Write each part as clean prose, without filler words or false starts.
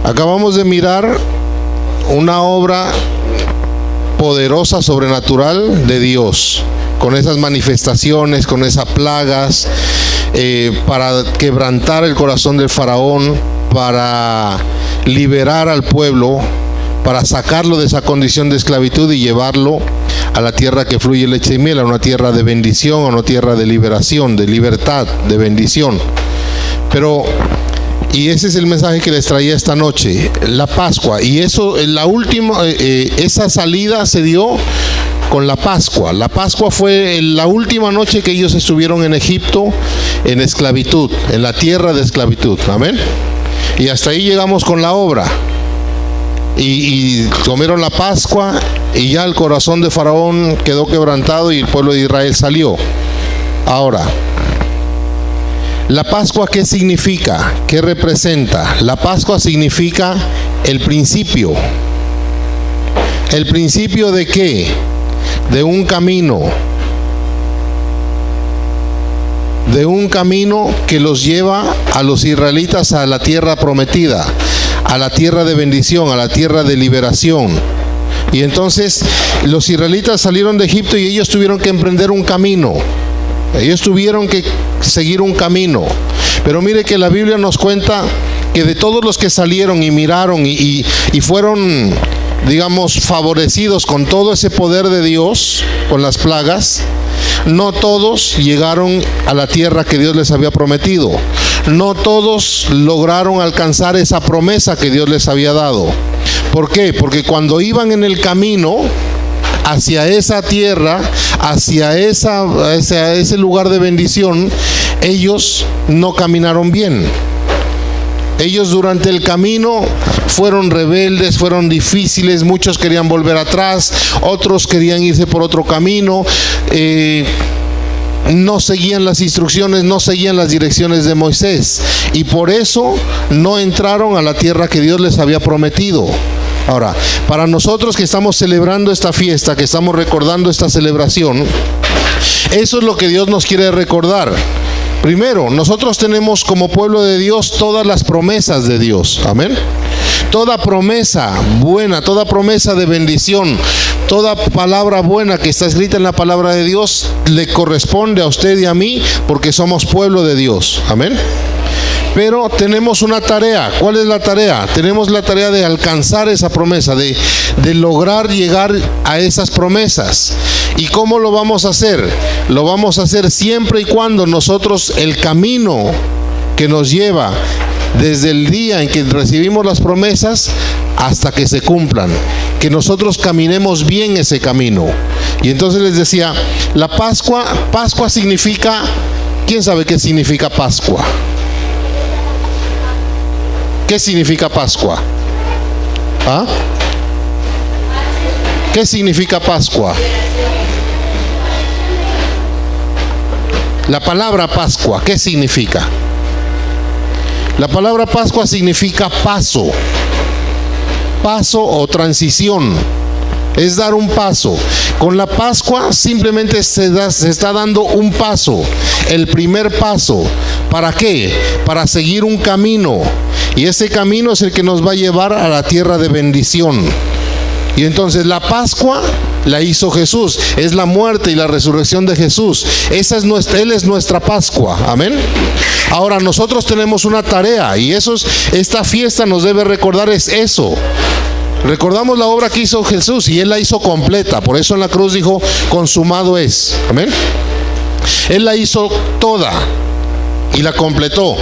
Acabamos de mirar una obra poderosa, sobrenatural de Dios, con esas manifestaciones, con esas plagas, para quebrantar el corazón del faraón, para liberar al pueblo, para sacarlo de esa condición de esclavitud y llevarlo a la tierra que fluye leche y miel, a una tierra de bendición, a una tierra de liberación, de libertad, de bendición. Y ese es el mensaje que les traía esta noche, la Pascua. Y eso, esa salida se dio con la Pascua. La Pascua fue la última noche que ellos estuvieron en Egipto, en esclavitud, en la tierra de esclavitud. Amén. Y hasta ahí llegamos con la obra. Y comieron la Pascua y ya el corazón de Faraón quedó quebrantado y el pueblo de Israel salió. Ahora, ¿la Pascua qué significa? ¿Qué representa? La Pascua significa el principio. ¿El principio de qué? De un camino. De un camino que los lleva a los israelitas a la tierra prometida, a la tierra de bendición, a la tierra de liberación. Y entonces los israelitas salieron de Egipto y ellos tuvieron que emprender un camino. Ellos tuvieron que seguir un camino. Pero mire que la Biblia nos cuenta que de todos los que salieron y miraron y fueron, digamos, favorecidos con todo ese poder de Dios, con las plagas, no todos llegaron a la tierra que Dios les había prometido. No todos lograron alcanzar esa promesa que Dios les había dado. ¿Por qué? Porque cuando iban en el camino hacia esa tierra, hacia ese lugar de bendición, ellos no caminaron bien. Ellos durante el camino fueron rebeldes, fueron difíciles, muchos querían volver atrás, otros querían irse por otro camino, no seguían las instrucciones, no seguían las direcciones de Moisés, y por eso no entraron a la tierra que Dios les había prometido. Ahora, para nosotros que estamos celebrando esta fiesta, que estamos recordando esta celebración, eso es lo que Dios nos quiere recordar. Primero, nosotros tenemos como pueblo de Dios todas las promesas de Dios. Amén. Toda promesa buena, toda promesa de bendición, toda palabra buena que está escrita en la palabra de Dios le corresponde a usted y a mí, porque somos pueblo de Dios. Amén. Pero tenemos una tarea. ¿Cuál es la tarea? Tenemos la tarea de alcanzar esa promesa, de lograr llegar a esas promesas. ¿Y cómo lo vamos a hacer? Lo vamos a hacer siempre y cuando nosotros, el camino que nos lleva desde el día en que recibimos las promesas hasta que se cumplan, que nosotros caminemos bien ese camino. Y entonces les decía, la Pascua significa, ¿quién sabe qué significa Pascua? ¿Qué significa Pascua? ¿Ah? ¿Qué significa Pascua? La palabra Pascua, ¿qué significa? La palabra Pascua significa paso. Paso o transición. Es dar un paso. Con la Pascua simplemente se está dando un paso. El primer paso. ¿Para qué? Para seguir un camino. Y ese camino es el que nos va a llevar a la tierra de bendición. Y entonces la Pascua la hizo Jesús. Es la muerte y la resurrección de Jesús. Él es nuestra Pascua. Amén. Ahora nosotros tenemos una tarea, y esta fiesta nos debe recordar es eso. Recordamos la obra que hizo Jesús y Él la hizo completa. Por eso en la cruz dijo, consumado es. Amén. Él la hizo toda y la completó.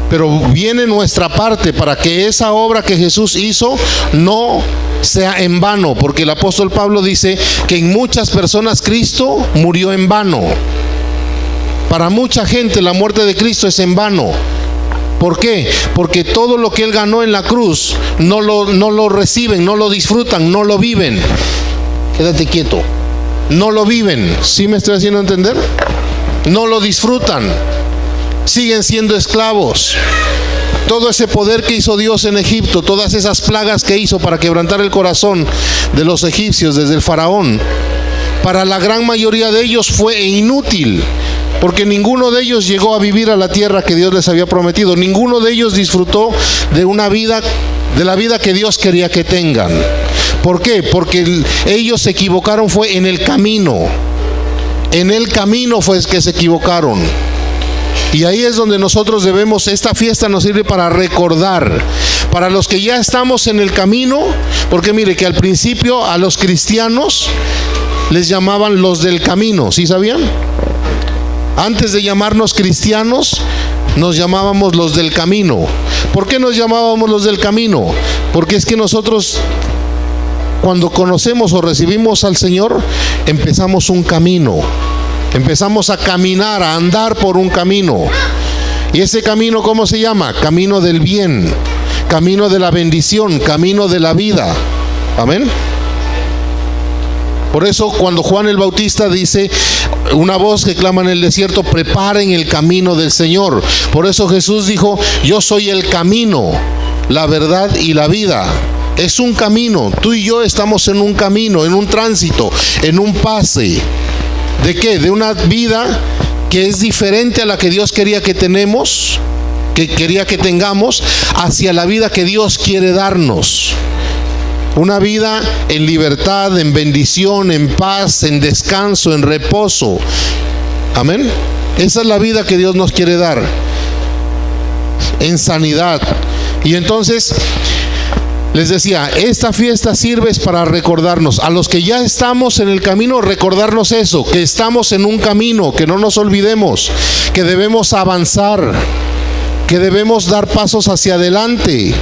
Pero viene nuestra parte para que esa obra que Jesús hizo no sea en vano, porque el apóstol Pablo dice que en muchas personas Cristo murió en vano. Para mucha gente la muerte de Cristo es en vano. ¿Por qué? Porque todo lo que Él ganó en la cruz no lo reciben, no lo disfrutan, no lo viven. Quédate quieto. No lo viven. ¿Sí me estoy haciendo entender? No lo disfrutan. Siguen siendo esclavos. Todo ese poder que hizo Dios en Egipto, todas esas plagas que hizo para quebrantar el corazón de los egipcios desde el faraón, para la gran mayoría de ellos fue inútil, porque ninguno de ellos llegó a vivir a la tierra que Dios les había prometido. Ninguno de ellos disfrutó de una vida de la vida que Dios quería que tengan. ¿Por qué? Porque ellos se equivocaron, fue en el camino. En el camino fue que se equivocaron. Y ahí es donde nosotros debemos, esta fiesta nos sirve para recordar, para los que ya estamos en el camino, porque mire que al principio a los cristianos les llamaban los del camino, ¿sí sabían? Antes de llamarnos cristianos, nos llamábamos los del camino. ¿Por qué nos llamábamos los del camino? Porque es que nosotros, cuando conocemos o recibimos al Señor, empezamos un camino. Empezamos a caminar, a andar por un camino. ¿Y ese camino cómo se llama? Camino del bien, camino de la bendición, camino de la vida. Amén. Por eso cuando Juan el Bautista dice, una voz que clama en el desierto, preparen el camino del Señor. Por eso Jesús dijo, yo soy el camino, la verdad y la vida. Es un camino. Tú y yo estamos en un camino, en un tránsito, en un pase. ¿De qué? De una vida que es diferente a la que Dios quería que tengamos, hacia la vida que Dios quiere darnos. Una vida en libertad, en bendición, en paz, en descanso, en reposo. Amén. Esa es la vida que Dios nos quiere dar. En sanidad. Y entonces les decía, esta fiesta sirve para recordarnos, a los que ya estamos en el camino, recordarnos eso, que estamos en un camino, que no nos olvidemos, que debemos avanzar, que debemos dar pasos hacia adelante,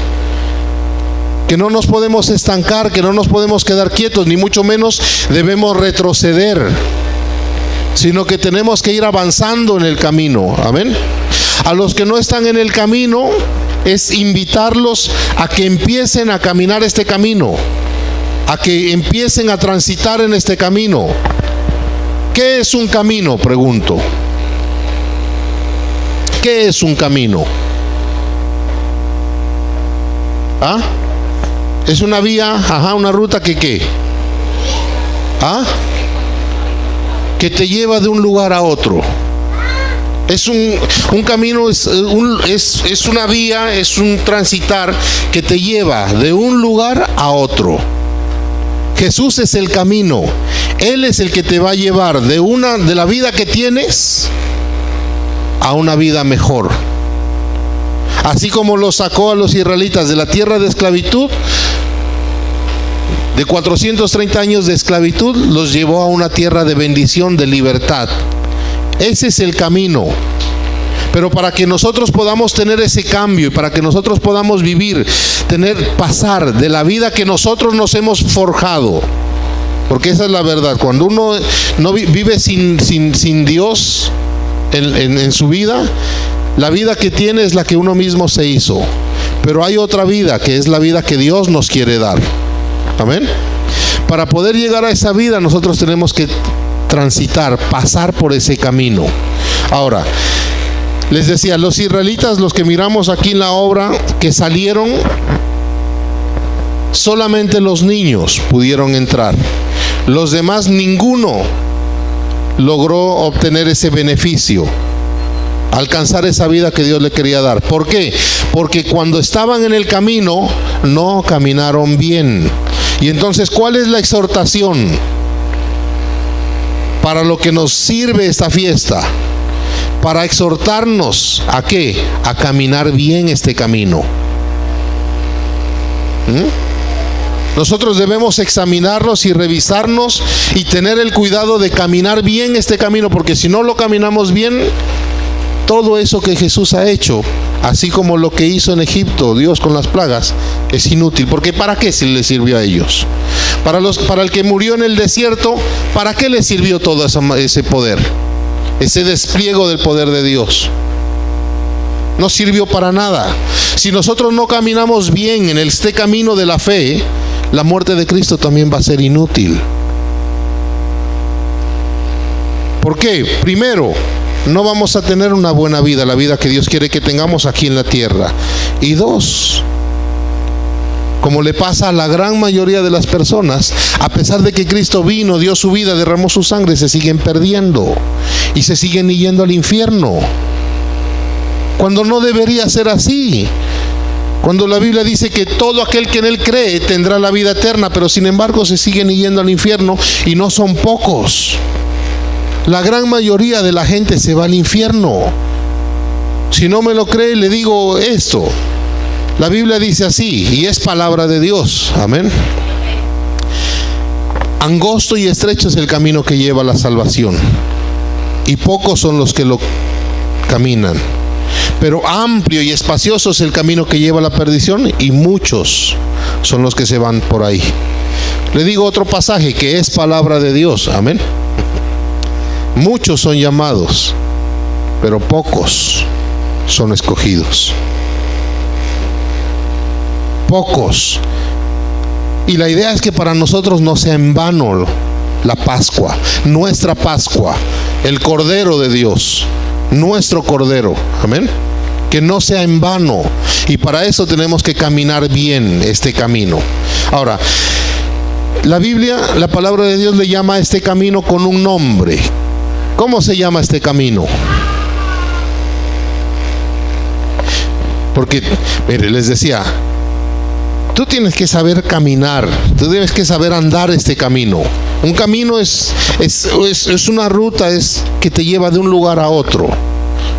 que no nos podemos estancar, que no nos podemos quedar quietos, ni mucho menos debemos retroceder, sino que tenemos que ir avanzando en el camino. Amén. A los que no están en el camino, es invitarlos a que empiecen a caminar este camino, a que empiecen a transitar en este camino. ¿Qué es un camino? Pregunto. ¿Qué es un camino? ¿Ah? Es una vía, una ruta que ¿qué? ¿Ah? Que te lleva de un lugar a otro. Es un camino, es una vía, es un transitar que te lleva de un lugar a otro. Jesús es el camino. Él es el que te va a llevar de la vida que tienes a una vida mejor. Así como lo sacó a los israelitas de la tierra de esclavitud, de 430 años de esclavitud, los llevó a una tierra de bendición, de libertad. Ese es el camino. Pero para que nosotros podamos tener ese cambio y para que nosotros podamos vivir, pasar de la vida que nosotros nos hemos forjado, porque esa es la verdad, cuando uno no vive sin Dios en su vida, la vida que tiene es la que uno mismo se hizo. Pero hay otra vida, que es la vida que Dios nos quiere dar. Amén. Para poder llegar a esa vida, nosotros tenemos que transitar, pasar por ese camino. Ahora, les decía, los israelitas, los que miramos aquí en la obra, que salieron, solamente los niños pudieron entrar. Los demás, ninguno logró obtener ese beneficio, alcanzar esa vida que Dios le quería dar. ¿Por qué? Porque cuando estaban en el camino, no caminaron bien. Y entonces, ¿cuál es la exhortación para lo que nos sirve esta fiesta? Para exhortarnos ¿a qué? A caminar bien este camino. Nosotros debemos examinarnos y revisarnos y tener el cuidado de caminar bien este camino, porque si no lo caminamos bien, todo eso que Jesús ha hecho, así como lo que hizo en Egipto Dios con las plagas, es inútil. Porque ¿para qué se les sirvió a ellos? Para el que murió en el desierto, ¿para qué le sirvió todo ese poder? Ese despliego del poder de Dios no sirvió para nada. Si nosotros no caminamos bien en este camino de la fe, la muerte de Cristo también va a ser inútil. ¿Por qué? Primero, no vamos a tener una buena vida, la vida que Dios quiere que tengamos aquí en la tierra. Y dos, como le pasa a la gran mayoría de las personas, a pesar de que Cristo vino, dio su vida, derramó su sangre, se siguen perdiendo y se siguen yendo al infierno, cuando no debería ser así. Cuando la Biblia dice que todo aquel que en Él cree tendrá la vida eterna, pero sin embargo se siguen yendo al infierno, y no son pocos. La gran mayoría de la gente se va al infierno. Si no me lo cree, le digo esto. La Biblia dice así, y es palabra de Dios. Amén. Angosto y estrecho es el camino que lleva a la salvación, y pocos son los que lo caminan. Pero amplio y espacioso es el camino que lleva a la perdición, y muchos son los que se van por ahí. Le digo otro pasaje que es palabra de Dios. Amén. Muchos son llamados, pero pocos son escogidos. Pocos. Y la idea es que para nosotros no sea en vano la Pascua, nuestra Pascua, el Cordero de Dios, nuestro Cordero. Amén. Que no sea en vano. Y para eso tenemos que caminar bien este camino. Ahora, la Biblia, la palabra de Dios le llama a este camino con un nombre. ¿Cómo se llama este camino? Porque, mire, les decía, tú tienes que saber caminar, tú tienes que saber andar este camino. Un camino es una ruta, es que te lleva de un lugar a otro.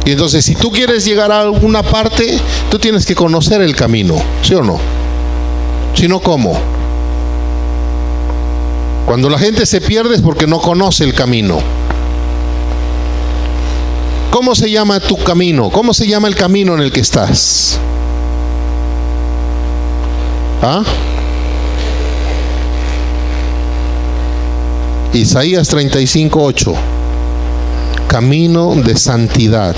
Y entonces, si tú quieres llegar a alguna parte, tú tienes que conocer el camino, ¿sí o no? Si no, ¿cómo? Cuando la gente se pierde es porque no conoce el camino. ¿Cómo se llama tu camino? ¿Cómo se llama el camino en el que estás? ¿Ah? Isaías 35:8. Camino de santidad.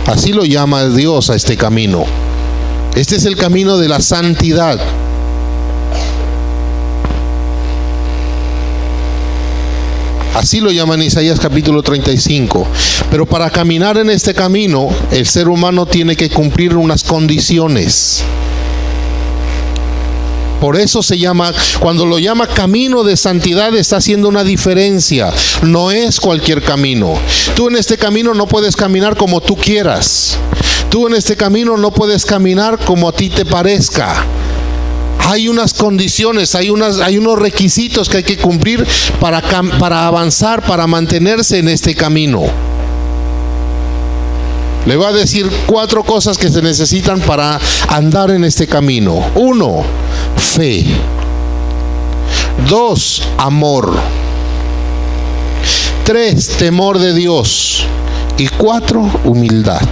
Así lo llama Dios a este camino. Este es el camino de la santidad. Así lo llaman Isaías capítulo 35. Pero para caminar en este camino, el ser humano tiene que cumplir unas condiciones. Por eso se llama, cuando lo llama camino de santidad, está haciendo una diferencia. No es cualquier camino. Tú en este camino no puedes caminar como tú quieras. Tú en este camino no puedes caminar como a ti te parezca. Hay unas condiciones, hay unos requisitos que hay que cumplir para avanzar, para mantenerse en este camino. Le voy a decir 4 cosas que se necesitan para andar en este camino. 1, fe. 2, amor. 3, temor de Dios. Y 4, humildad.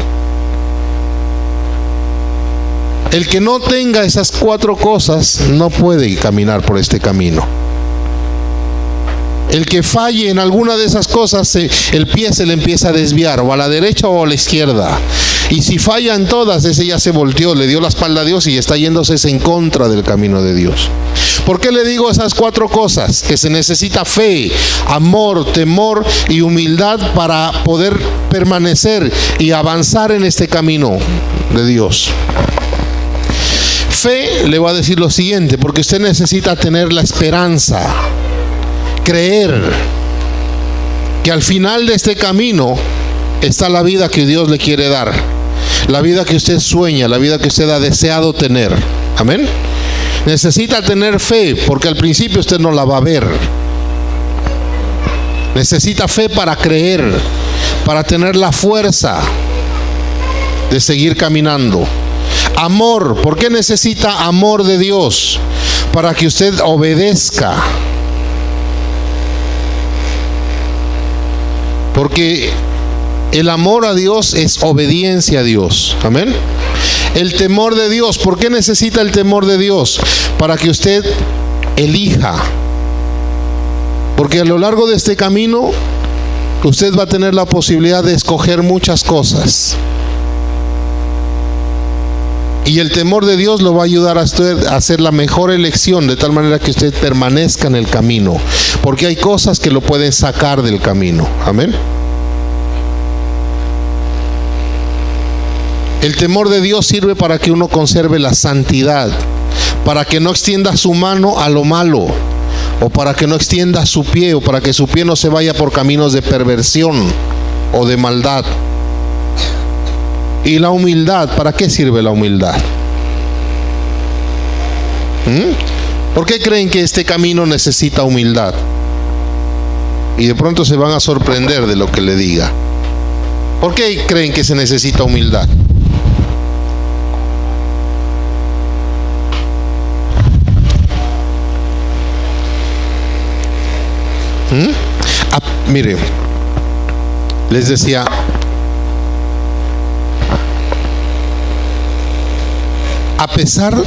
El que no tenga esas 4 cosas no puede caminar por este camino. El que falle en alguna de esas cosas, el pie se le empieza a desviar, o a la derecha o a la izquierda. Y si falla en todas, ese ya se volteó, le dio la espalda a Dios y está yéndose en contra del camino de Dios. ¿Por qué le digo esas 4 cosas? Que se necesita fe, amor, temor y humildad para poder permanecer y avanzar en este camino de Dios. Fe, le voy a decir lo siguiente, porque usted necesita tener la esperanza, creer que al final de este camino está la vida que Dios le quiere dar, la vida que usted sueña, la vida que usted ha deseado tener. Amén. Necesita tener fe, porque al principio usted no la va a ver. Necesita fe para creer, para tener la fuerza de seguir caminando. Amor, ¿por qué necesita amor de Dios? Para que usted obedezca. Porque el amor a Dios es obediencia a Dios. Amén. El temor de Dios, ¿por qué necesita el temor de Dios? Para que usted elija. Porque a lo largo de este camino, usted va a tener la posibilidad de escoger muchas cosas. Y el temor de Dios lo va a ayudar a usted a hacer la mejor elección, de tal manera que usted permanezca en el camino. Porque hay cosas que lo pueden sacar del camino. Amén. El temor de Dios sirve para que uno conserve la santidad, para que no extienda su mano a lo malo, o para que no extienda su pie, o para que su pie no se vaya por caminos de perversión o de maldad. Y la humildad, ¿para qué sirve la humildad? ¿Por qué creen que este camino necesita humildad? Y de pronto se van a sorprender de lo que le diga. ¿Por qué creen que se necesita humildad? Mire, les decía, a pesar,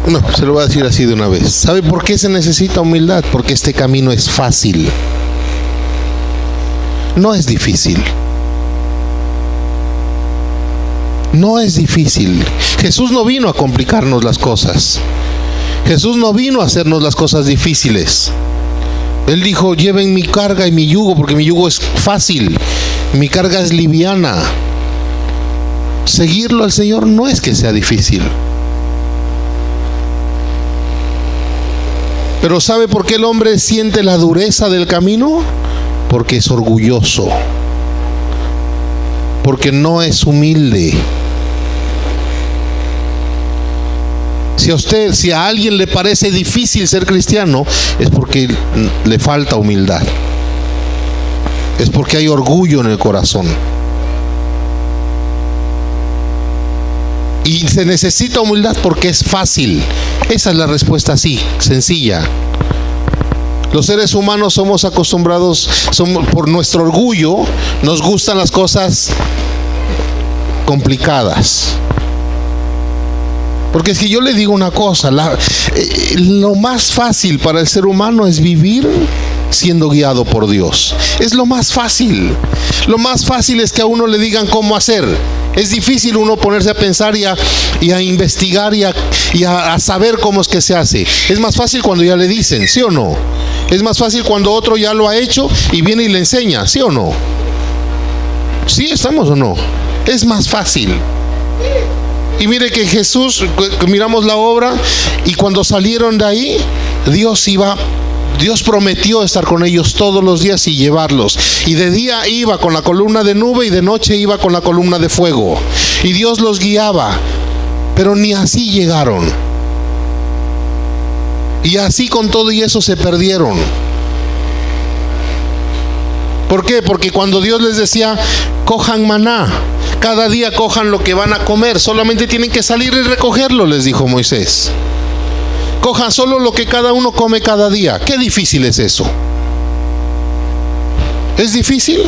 no, se lo voy a decir así de una vez. ¿Sabe por qué se necesita humildad? Porque este camino es fácil, no es difícil. No es difícil. Jesús no vino a complicarnos las cosas. Jesús no vino a hacernos las cosas difíciles. Él dijo: lleven mi carga y mi yugo, porque mi yugo es fácil, mi carga es liviana. Seguirlo al Señor no es que sea difícil. Pero ¿sabe por qué el hombre siente la dureza del camino? Porque es orgulloso, porque no es humilde. Si a alguien le parece difícil ser cristiano, es porque le falta humildad. Es porque hay orgullo en el corazón. Y se necesita humildad porque es fácil. Esa es la respuesta, así, sencilla. Los seres humanos somos acostumbrados, por nuestro orgullo, nos gustan las cosas complicadas. Porque si yo le digo una cosa, lo más fácil para el ser humano es vivir siendo guiado por Dios. Es lo más fácil. Lo más fácil es que a uno le digan cómo hacer. Es difícil uno ponerse a pensar y a investigar y a saber cómo es que se hace. Es más fácil cuando ya le dicen, ¿sí o no? Es más fácil cuando otro ya lo ha hecho y viene y le enseña, ¿sí o no? ¿Sí estamos o no? Es más fácil. Y mire que Jesús, miramos la obra, y cuando salieron de ahí, Dios prometió estar con ellos todos los días y llevarlos. Y de día iba con la columna de nube y de noche iba con la columna de fuego. Y Dios los guiaba, pero ni así llegaron. Y así con todo y eso se perdieron. ¿Por qué? Porque cuando Dios les decía, cojan maná, cada día cojan lo que van a comer, solamente tienen que salir y recogerlo, les dijo Moisés. Cojan solo lo que cada uno come cada día. ¿Qué difícil es eso? ¿Es difícil?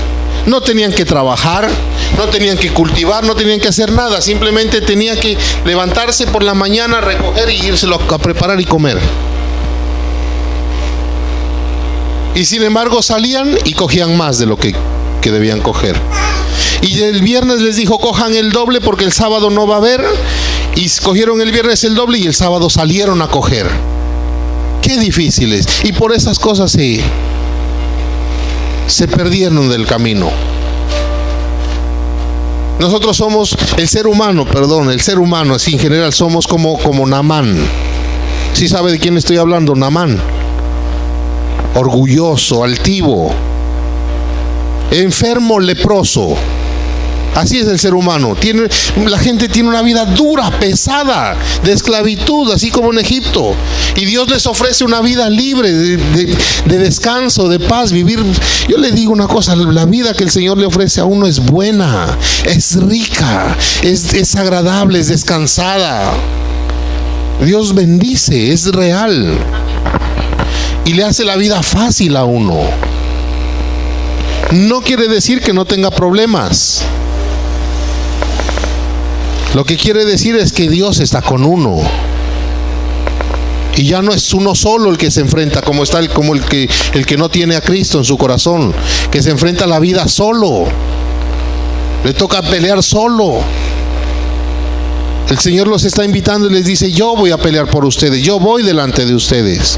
No tenían que trabajar, no tenían que cultivar, no tenían que hacer nada. Simplemente tenían que levantarse por la mañana, recoger y írselo a preparar y comer. Y sin embargo salían y cogían más de lo que debían coger. Y el viernes les dijo, cojan el doble porque el sábado no va a haber. Y cogieron el viernes el doble y el sábado salieron a coger. Qué difíciles. Y por esas cosas se perdieron del camino. Nosotros somos, el ser humano así en general, somos como Naamán. ¿Sí sabe de quién estoy hablando? Naamán. Orgulloso, altivo, enfermo, leproso. Así es el ser humano. La gente tiene una vida dura, pesada, de esclavitud, así como en Egipto. Y Dios les ofrece una vida libre, de descanso, de paz, vivir. Yo le digo una cosa, la vida que el Señor le ofrece a uno es buena, es rica, es agradable, es descansada. Dios bendice, es real. Y le hace la vida fácil a uno. No quiere decir que no tenga problemas. Lo que quiere decir es que Dios está con uno. Y ya no es uno solo el que se enfrenta, como el que no tiene a Cristo en su corazón, que se enfrenta a la vida solo. Le toca pelear solo. El Señor los está invitando y les dice, yo voy a pelear por ustedes, yo voy delante de ustedes.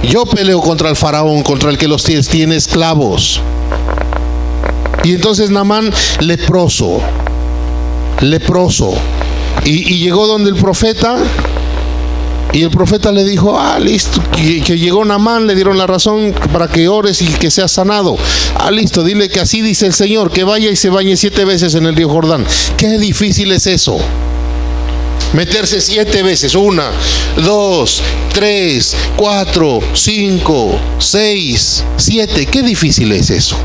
Yo peleo contra el faraón, contra el que los tiene esclavos. Y entonces Naamán, leproso. Y llegó donde el profeta. Y el profeta le dijo, listo, que llegó Naamán, le dieron la razón para que ores y que seas sanado. Listo, dile que así dice el Señor, que vaya y se bañe 7 veces en el río Jordán. Qué difícil es eso. Meterse 7 veces, 1, 2, 3, 4, 5, 6, 7. Qué difícil es eso.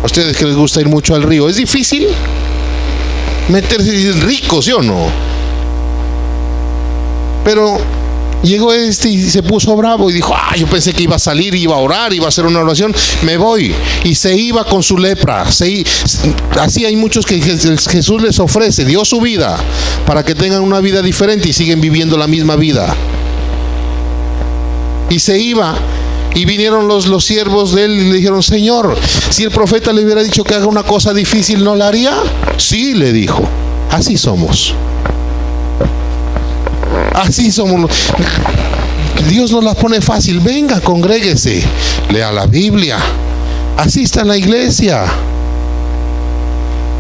A ustedes que les gusta ir mucho al río, ¿es difícil meterse rico, sí o no? Pero llegó y se puso bravo y dijo: yo pensé que iba a salir, iba a orar, iba a hacer una oración, me voy. Y se iba con su lepra. Así hay muchos que Jesús les ofrece, dio su vida para que tengan una vida diferente y siguen viviendo la misma vida. Y se iba, y vinieron los siervos de él y le dijeron: Señor, si el profeta le hubiera dicho que haga una cosa difícil, ¿no la haría? Sí, le dijo. Así somos. Así somos. Dios nos las pone fácil. Venga, congréguese, lea la Biblia, asista a la iglesia,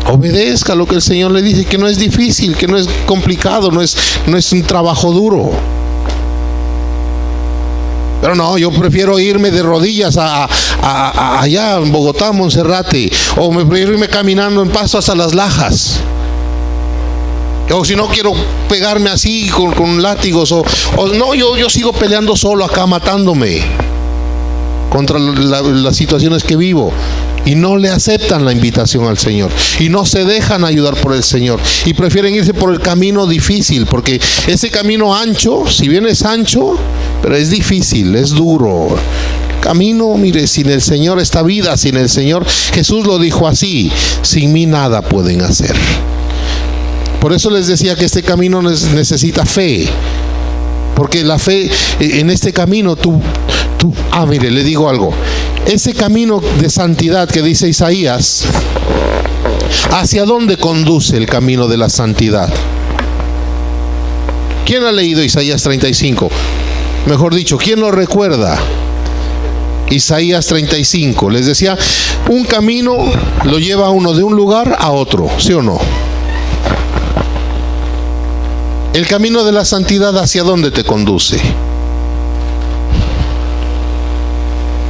obedezca lo que el Señor le dice, que no es difícil, que no es complicado, no es un trabajo duro. Pero no, yo prefiero irme de rodillas allá en Bogotá, Monserrate, o me prefiero irme caminando en Pasto hasta Las Lajas. O si no, quiero pegarme así con látigos, o no, yo sigo peleando solo acá, matándome contra las situaciones que vivo. Y no le aceptan la invitación al Señor, y no se dejan ayudar por el Señor, y prefieren irse por el camino difícil, porque ese camino ancho, si bien es ancho, pero es difícil, es duro. Camino, mire, sin el Señor, esta vida sin el Señor, Jesús lo dijo así: sin mí nada pueden hacer. Por eso les decía que este camino necesita fe, porque la fe en este camino mire, le digo algo. Ese camino de santidad que dice Isaías, ¿hacia dónde conduce el camino de la santidad? ¿Quién ha leído Isaías 35? Mejor dicho, ¿quién lo recuerda? Isaías 35. Les decía, un camino lo lleva a uno de un lugar a otro, ¿sí o no? El camino de la santidad, ¿hacia dónde te conduce?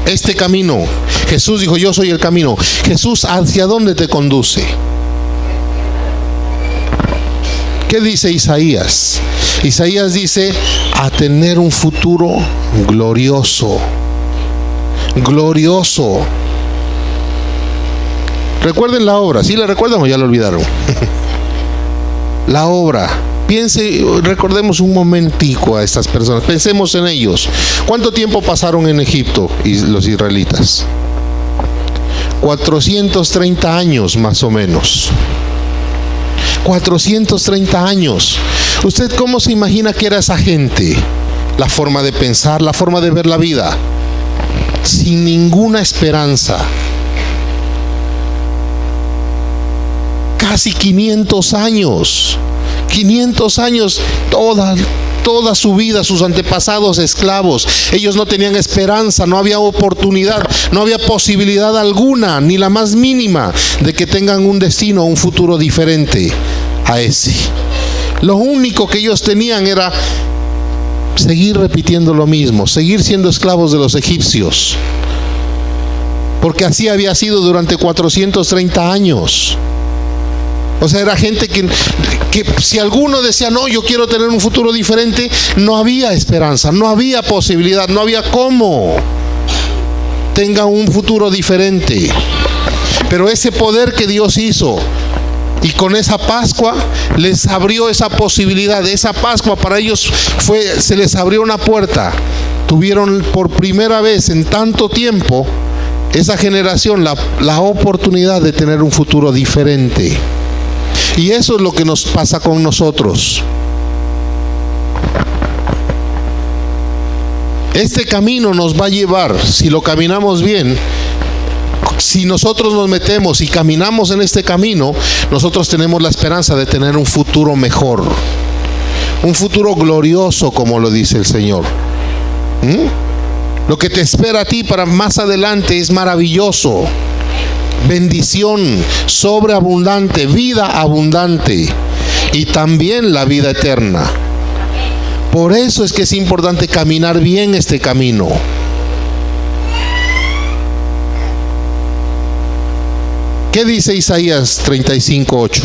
Este camino, Jesús dijo: yo soy el camino. Jesús, ¿hacia dónde te conduce? ¿Qué dice Isaías? Isaías dice: a tener un futuro glorioso. Glorioso. Recuerden la obra. ¿Sí la recuerdan o ya la olvidaron? La obra. Recordemos un momentico a estas personas, pensemos en ellos. ¿Cuánto tiempo pasaron en Egipto los israelitas? 430 años más o menos. 430 años. ¿Usted cómo se imagina que era esa gente? La forma de pensar, la forma de ver la vida, sin ninguna esperanza. Casi 500 años. 500 años, toda su vida, sus antepasados esclavos. Ellos no tenían esperanza, no había oportunidad, no había posibilidad alguna, ni la más mínima, de que tengan un destino, un futuro diferente a ese. Lo único que ellos tenían era seguir repitiendo lo mismo, seguir siendo esclavos de los egipcios, porque así había sido durante 430 años. O sea, era gente que si alguno decía: no, yo quiero tener un futuro diferente, no había esperanza, no había posibilidad, no había cómo tenga un futuro diferente. Pero ese poder que Dios hizo, y con esa Pascua les abrió esa posibilidad. Esa Pascua para ellos se les abrió una puerta. Tuvieron por primera vez en tanto tiempo, esa generación, la oportunidad de tener un futuro diferente. Y eso es lo que nos pasa con nosotros. Este camino nos va a llevar, si lo caminamos bien, si nosotros nos metemos y caminamos en este camino, nosotros tenemos la esperanza de tener un futuro mejor, un futuro glorioso, como lo dice el Señor. Lo que te espera a ti para más adelante es maravilloso. Bendición sobreabundante, vida abundante, y también la vida eterna. Por eso es que es importante caminar bien este camino. ¿Qué dice Isaías 35:8?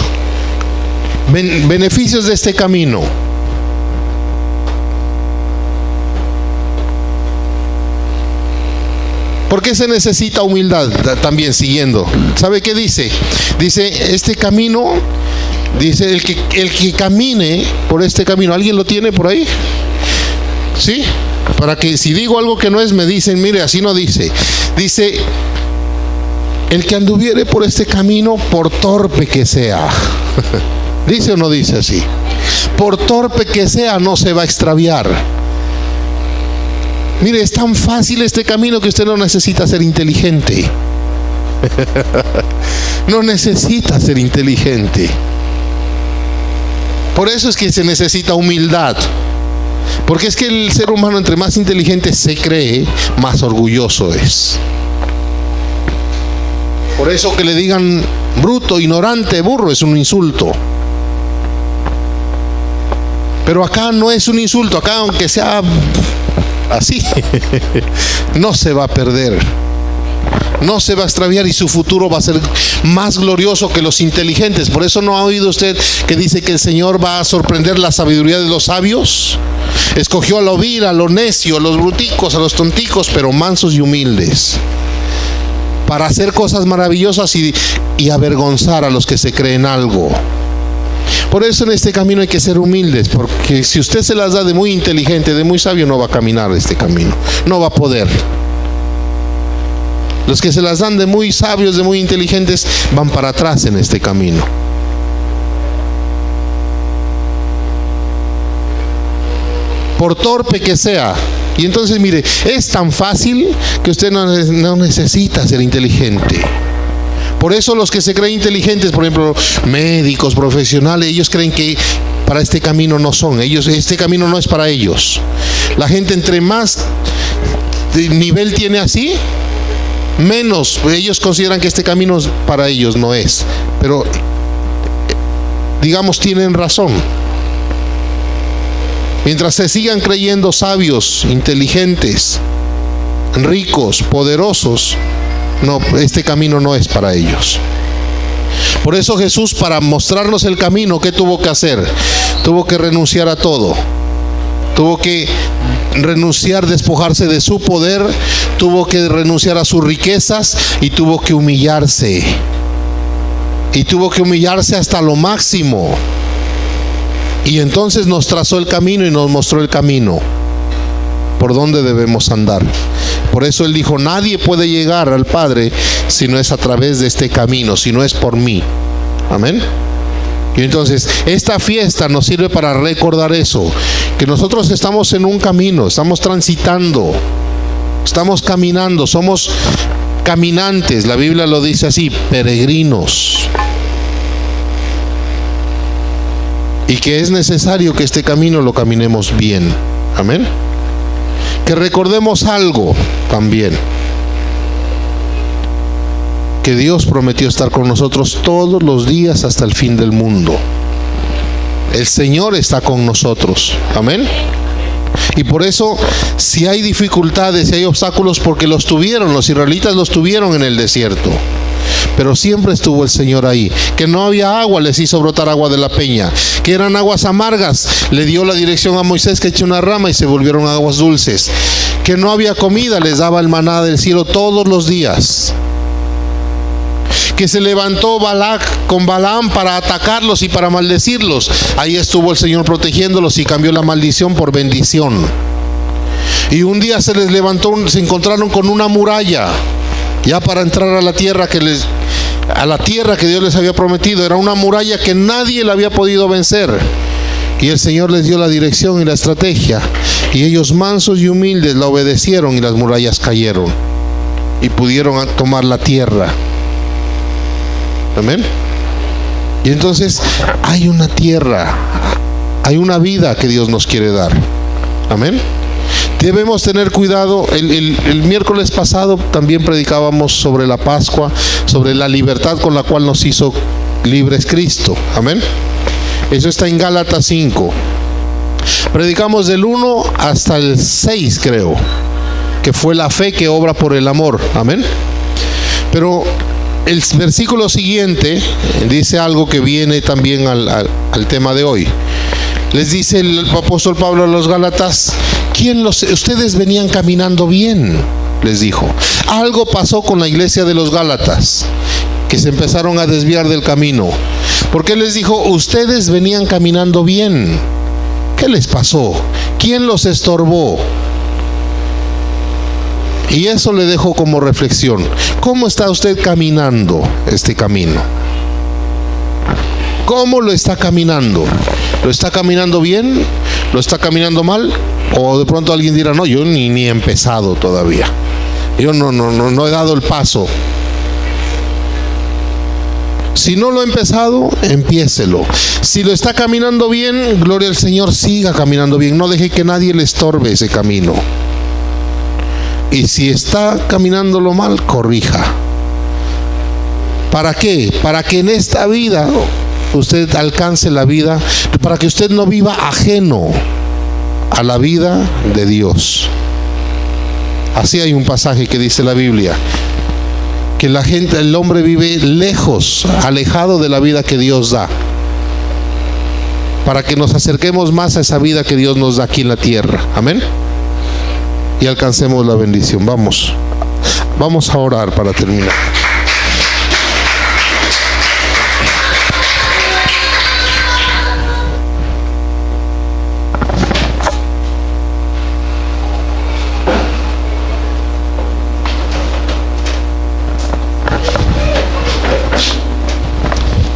Beneficios de este camino. ¿Por qué se necesita humildad? También siguiendo. ¿Sabe qué dice? Dice, este camino, dice, el que camine por este camino. ¿Alguien lo tiene por ahí? ¿Sí? Para que si digo algo que no es, me dicen, mire, así no dice. Dice, el que anduviere por este camino, por torpe que sea. ¿Dice o no dice así? Por torpe que sea, no se va a extraviar. Mire, es tan fácil este camino que usted no necesita ser inteligente. No necesita ser inteligente. Por eso es que se necesita humildad. Porque es que el ser humano, entre más inteligente se cree, más orgulloso es. Por eso que le digan bruto, ignorante, burro, es un insulto. Pero acá no es un insulto. Acá, aunque sea así, no se va a perder, no se va a extraviar, y su futuro va a ser más glorioso que los inteligentes. Por eso no ha oído usted que dice que el Señor va a sorprender la sabiduría de los sabios. Escogió a lo vil, a lo necio, a los bruticos, a los tonticos, pero mansos y humildes, para hacer cosas maravillosas y avergonzar a los que se creen algo. Por eso en este camino hay que ser humildes, porque si usted se las da de muy inteligente, de muy sabio, no va a caminar este camino, no va a poder. Los que se las dan de muy sabios, de muy inteligentes, van para atrás en este camino. Por torpe que sea. Y entonces mire, es tan fácil que usted no necesita ser inteligente. Por eso los que se creen inteligentes, por ejemplo, médicos, profesionales, ellos creen que para este camino no son. Este camino no es para ellos. La gente, entre más nivel tiene así, menos ellos consideran que este camino para ellos no es. Pero, digamos, tienen razón. Mientras se sigan creyendo sabios, inteligentes, ricos, poderosos, no, este camino no es para ellos. Por eso Jesús, para mostrarnos el camino, ¿qué tuvo que hacer? Tuvo que renunciar a todo. Tuvo que renunciar, despojarse de su poder, tuvo que renunciar a sus riquezas y tuvo que humillarse. Y tuvo que humillarse hasta lo máximo. Y entonces nos trazó el camino y nos mostró el camino por donde debemos andar. Por eso Él dijo, nadie puede llegar al Padre si no es a través de este camino, si no es por mí. Amén. Y entonces esta fiesta nos sirve para recordar eso, que nosotros estamos en un camino, estamos transitando, estamos caminando, somos caminantes. La Biblia lo dice así, peregrinos. Y que es necesario que este camino lo caminemos bien. Amén. Que recordemos algo también, que Dios prometió estar con nosotros todos los días hasta el fin del mundo. El Señor está con nosotros. Amén. Y por eso, si hay dificultades, si hay obstáculos, porque los israelitas los tuvieron en el desierto, pero siempre estuvo el Señor ahí. Que no había agua, les hizo brotar agua de la peña. Que eran aguas amargas, le dio la dirección a Moisés, que echó una rama y se volvieron aguas dulces. Que no había comida, les daba el maná del cielo todos los días. Que se levantó Balac con Balaam para atacarlos y para maldecirlos. Ahí estuvo el Señor protegiéndolos y cambió la maldición por bendición. Y un día se les levantó, se encontraron con una muralla, ya para entrar a la tierra que Dios les había prometido. Era una muralla que nadie la había podido vencer. Y el Señor les dio la dirección y la estrategia. Y ellos, mansos y humildes, la obedecieron y las murallas cayeron. Y pudieron tomar la tierra. Amén. Y entonces hay una tierra, hay una vida que Dios nos quiere dar. Amén. Debemos tener cuidado. El miércoles pasado también predicábamos sobre la Pascua, sobre la libertad con la cual nos hizo libres Cristo. Amén. Eso está en Gálatas 5. Predicamos del 1 hasta el 6, creo, que fue la fe que obra por el amor. Amén. Pero El versículo siguiente dice algo que viene también al tema de hoy. Les dice el apóstol Pablo a los Gálatas: ustedes venían caminando bien, les dijo. Algo pasó con la iglesia de los Gálatas, que se empezaron a desviar del camino. Porque les dijo: ustedes venían caminando bien. ¿Qué les pasó? ¿Quién los estorbó? Y eso le dejo como reflexión. ¿Cómo está usted caminando este camino? ¿Cómo lo está caminando? ¿Lo está caminando bien? ¿Lo está caminando mal? O de pronto alguien dirá: no, yo ni he empezado todavía. Yo no he dado el paso. Si no lo ha empezado, empiécelo. Si lo está caminando bien, gloria al Señor, siga caminando bien. No deje que nadie le estorbe ese camino. Y si está caminándolo mal, corrija. ¿Para qué? Para que en esta vida usted alcance la vida, para que usted no viva ajeno a la vida de Dios. Así hay un pasaje que dice la Biblia, que el hombre vive lejos, alejado de la vida que Dios da, para que nos acerquemos más a esa vida que Dios nos da aquí en la tierra. Amén. Y alcancemos la bendición. Vamos a orar para terminar.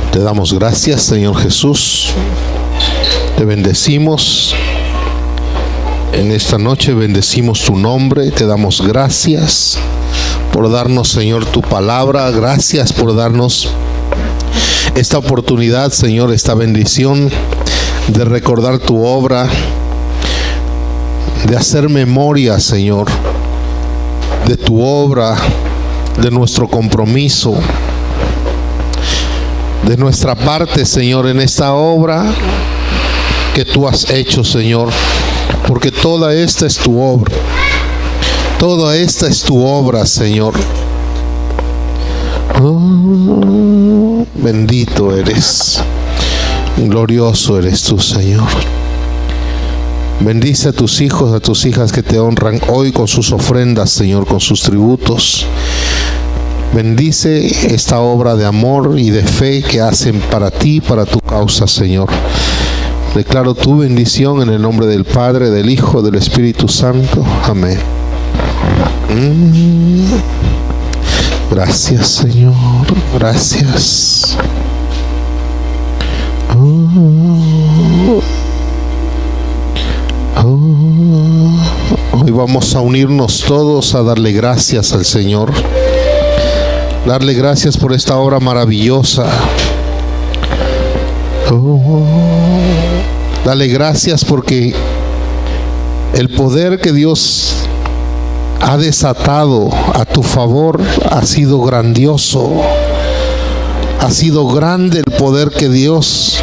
Te damos gracias, Señor Jesús. Te bendecimos. En esta noche bendecimos tu nombre. Te damos gracias por darnos, Señor, tu palabra. Gracias por darnos esta oportunidad, Señor, esta bendición de recordar tu obra, de hacer memoria, Señor, de tu obra, de nuestro compromiso, de nuestra parte, Señor, en esta obra que tú has hecho, Señor, porque toda esta es tu obra. Toda esta es tu obra, Señor. Oh, bendito eres, glorioso eres tú, Señor. Bendice a tus hijos, a tus hijas que te honran hoy con sus ofrendas, Señor, con sus tributos. Bendice esta obra de amor y de fe que hacen para ti, para tu causa, Señor. Declaro tu bendición en el nombre del Padre, del Hijo, del Espíritu Santo. Amén. Gracias, Señor. Gracias. Hoy vamos a unirnos todos a darle gracias al Señor. Darle gracias por esta obra maravillosa. Dale gracias porque el poder que Dios ha desatado a tu favor ha sido grandioso. Ha sido grande el poder que Dios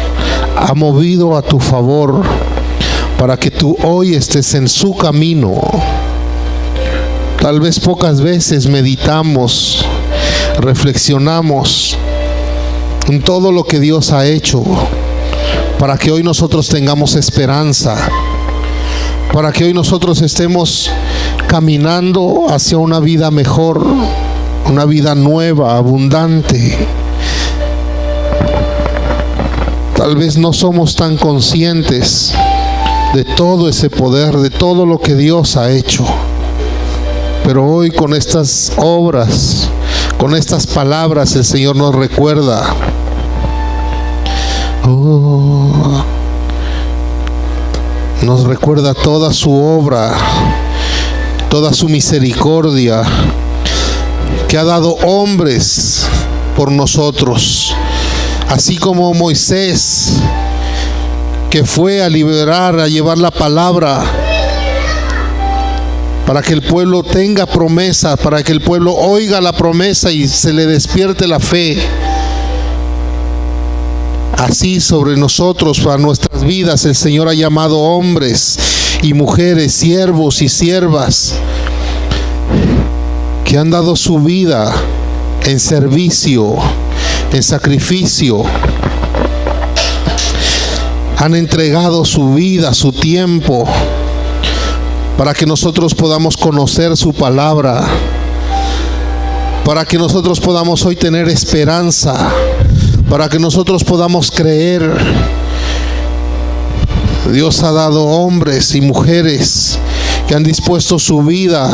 ha movido a tu favor para que tú hoy estés en su camino. Tal vez pocas veces meditamos, reflexionamos en todo lo que Dios ha hecho para que hoy nosotros tengamos esperanza, para que hoy nosotros estemos caminando hacia una vida mejor, una vida nueva, abundante. Tal vez no somos tan conscientes de todo ese poder, de todo lo que Dios ha hecho, pero hoy con estas obras, con estas palabras, el Señor nos recuerda. Nos recuerda toda su obra, toda su misericordia, que ha dado hombres por nosotros, así como Moisés, que fue a liberar, a llevar la palabra, para que el pueblo tenga promesa, para que el pueblo oiga la promesa y se le despierte la fe. Así sobre nosotros, para nuestras vidas, el Señor ha llamado hombres y mujeres, siervos y siervas, que han dado su vida en servicio, en sacrificio. Han entregado su vida, su tiempo, para que nosotros podamos conocer su palabra, para que nosotros podamos hoy tener esperanza, para que nosotros podamos creer. Dios ha dado hombres y mujeres que han dispuesto su vida,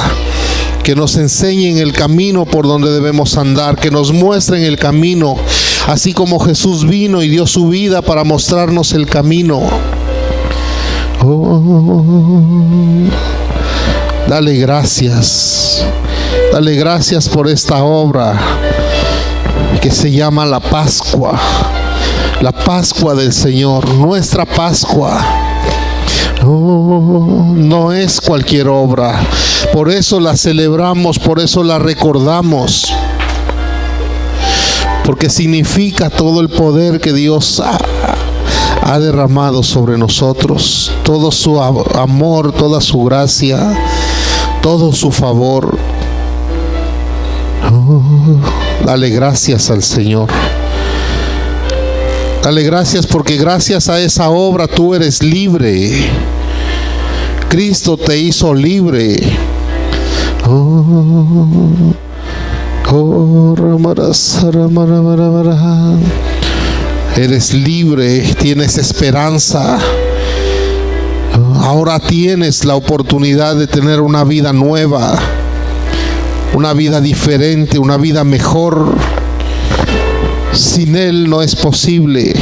que nos enseñen el camino por donde debemos andar, que nos muestren el camino, así como Jesús vino y dio su vida para mostrarnos el camino. Dale gracias por esta obra que se llama la Pascua del Señor, nuestra Pascua. No es cualquier obra, por eso la celebramos, por eso la recordamos, porque significa todo el poder que Dios ha derramado sobre nosotros, todo su amor, toda su gracia, todo su favor. Dale gracias al Señor. Dale gracias, porque gracias a esa obra tú eres libre. Cristo te hizo libre. Eres libre, tienes esperanza. Ahora tienes la oportunidad de tener una vida nueva, una vida diferente, una vida mejor. Sin Él no es posible.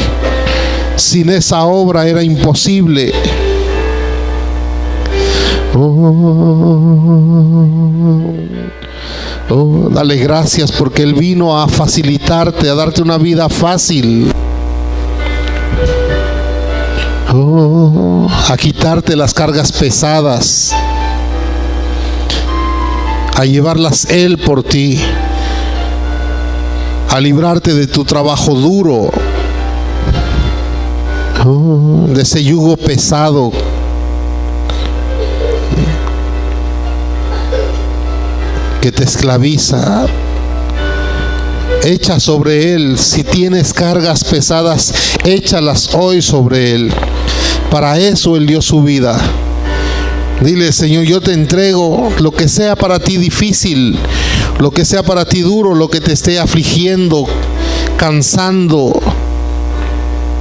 Sin esa obra era imposible. Dale gracias, porque Él vino a facilitarte, a darte una vida fácil, a quitarte las cargas pesadas, a llevarlas Él por ti, a librarte de tu trabajo duro, de ese yugo pesado que te esclaviza. Echa sobre Él. Si tienes cargas pesadas, échalas hoy sobre Él. Para eso Él dio su vida. Dile: Señor, yo te entrego lo que sea para ti difícil, lo que sea para ti duro, lo que te esté afligiendo, cansando,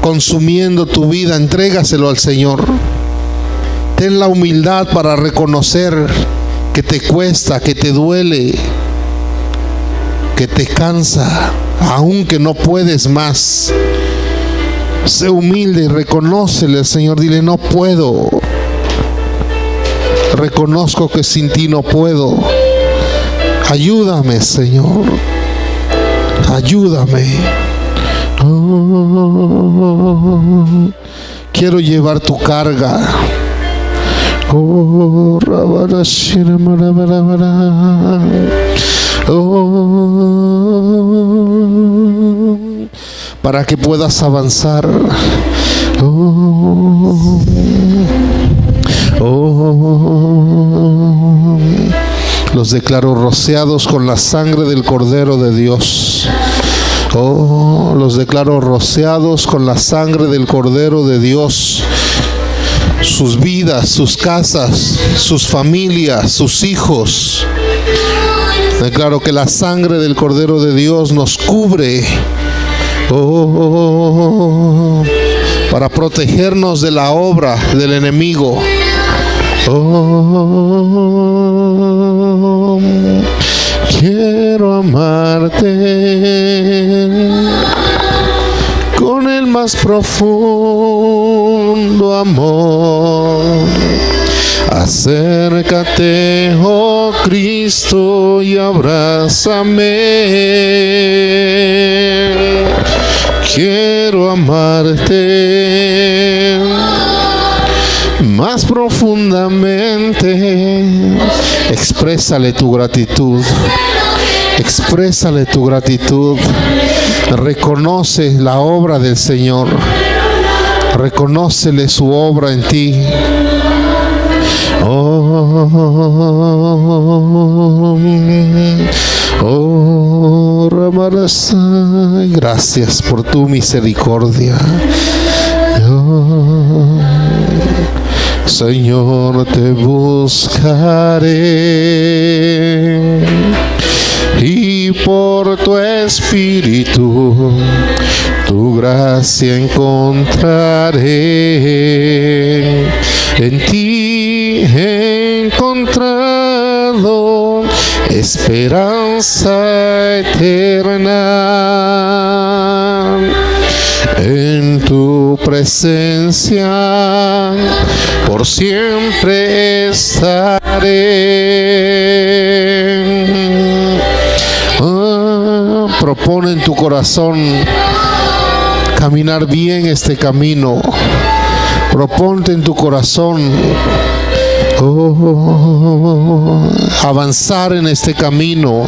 consumiendo tu vida. Entrégaselo al Señor. Ten la humildad para reconocer que te cuesta, que te duele, que te cansa, aunque no puedes más. Sé humilde y reconócele al Señor. Dile: no puedo. Reconozco que sin ti no puedo. Ayúdame, Señor. Ayúdame. Quiero llevar tu carga. Para que puedas avanzar. Los declaro rociados con la sangre del Cordero de Dios. Los declaro rociados con la sangre del Cordero de Dios. Sus vidas, sus casas, sus familias, sus hijos. Declaro que la sangre del Cordero de Dios nos cubre. Para protegernos de la obra del enemigo. Quiero amarte con el más profundo amor. Acércate, oh Cristo, y abrázame. Quiero amarte más profundamente. Exprésale tu gratitud. Exprésale tu gratitud. Reconoce la obra del Señor. Reconócele su obra en ti. Oh, Ramarasai, gracias por tu misericordia. Oh, Señor, te buscaré y por tu espíritu tu gracia encontraré. En ti he encontrado esperanza eterna. En tu presencia por siempre estaré. Propone en tu corazón caminar bien este camino. Proponte en tu corazón avanzar en este camino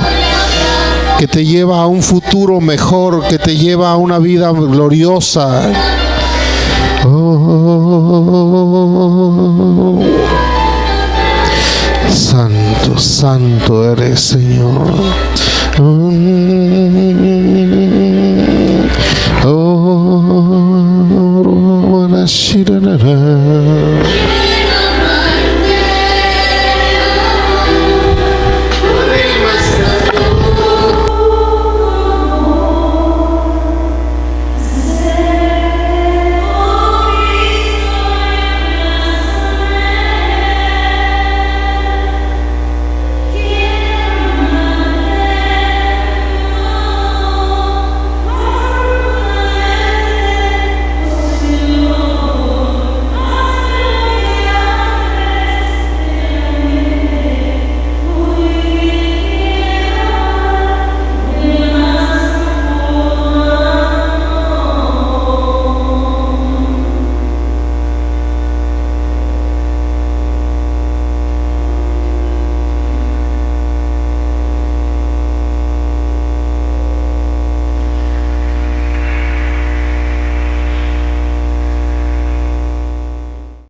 que te lleva a un futuro mejor, que te lleva a una vida gloriosa. Santo, santo eres, Señor. Oh,